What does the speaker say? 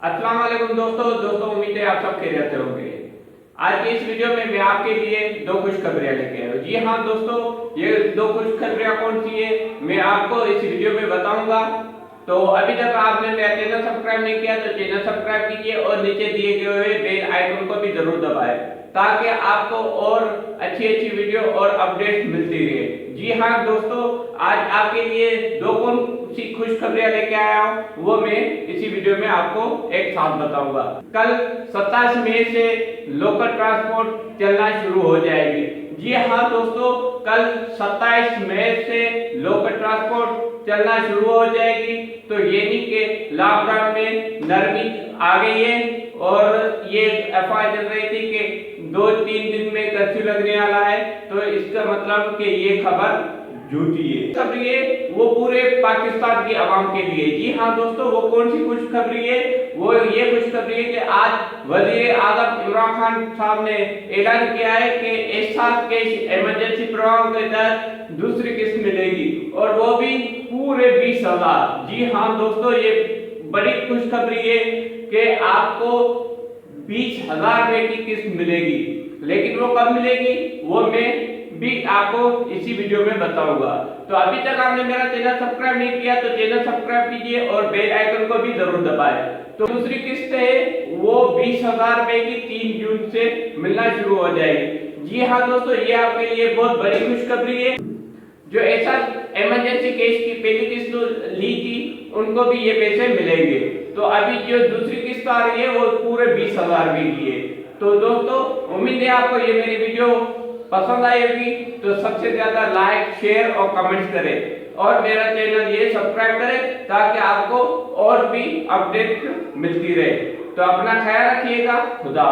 अस्सलाम वालेकुम दोस्तों उम्मीद है आप सब खैरियत से होंगे। आज की इस वीडियो में मैं आपके लिए दो खुशखबरियां लेके आया हूं। जी हाँ दोस्तों, ये दो खुशखबरियां कौन सी है मैं आपको इस वीडियो में बताऊंगा। तो अभी तक आपने मेरा चैनल सब्सक्राइब नहीं किया तो चैनल सब्सक्राइब कीजिए और नीचे दिए गए हुए बेल आइकन को भी जरूर दबाएं ताकि आपको और अच्छी वीडियो और अपडेट्स मिलती रहे। जी हाँ दोस्तों, आज आपके लिए दो कौन सी खुशखबरियां लेके आया हूं वो मैं इसी वीडियो में आपको एक साथ बताऊंगा। कल 27 मई से लोकल ट्रांसपोर्ट चलना शुरू हो जाएगी। जी हाँ दोस्तों, कल 27 मई से लोकल ट्रांसपोर्ट चलना शुरू हो जाएगी। तो ये नहीं कि लॉकडाउन में नरमी आ गई है और ये अफवाह चल रही थी कि 2-3 दिन में कर्फ्यू लगने वाला है, तो इसका मतलब कि ये खबर झूठी है। खुशखबरी है वो पूरे पाकिस्तान की आवाम के लिए। जी हाँ दोस्तों, वो कौन सी खुशखबरी है? वो ये खुशखबरी है कि आज वजीर आजम इमरान खान साहब ने ऐलान किया है कि एहसास कैश इमरजेंसी प्रोग्राम के तहत दूसरी किस्त मिलेगी और वो भी पूरे 20,000। जी हाँ दोस्तों, ये बड़ी खुशखबरी है कि आपको 20,000 रुपए की किस्त मिलेगी। लेकिन वो कब मिलेगी वो मैं भी आपको इसी वीडियो में बताऊंगा। तो अभी तक आपने मेरा चैनल सब्सक्राइब नहीं किया तो चैनल सब्सक्राइब कीजिए और बेल आइकन को भी जरूर दबाएं। तो दूसरी किस्त है वो 20,000 रुपए की 3 जून से मिलना शुरू हो जाएगी। जी हाँ दोस्तों, ये आपके लिए बहुत बड़ी खुशखबरी है। जो ऐसा इमरजेंसी केस की पहली किस्त ली थी उनको भी ये पैसे मिलेंगे। तो अभी जो दूसरी किस्त आ रही है वो पूरे 20,000 रुपए की है। तो दोस्तों, उम्मीद है आपको ये मेरी वीडियो पसंद आई होगी। तो सबसे ज्यादा लाइक, शेयर और कमेंट्स करें और मेरा चैनल ये सब्सक्राइब करें ताकि आपको और भी अपडेट मिलती रहे। तो अपना ख्याल रखिएगा। खुदा।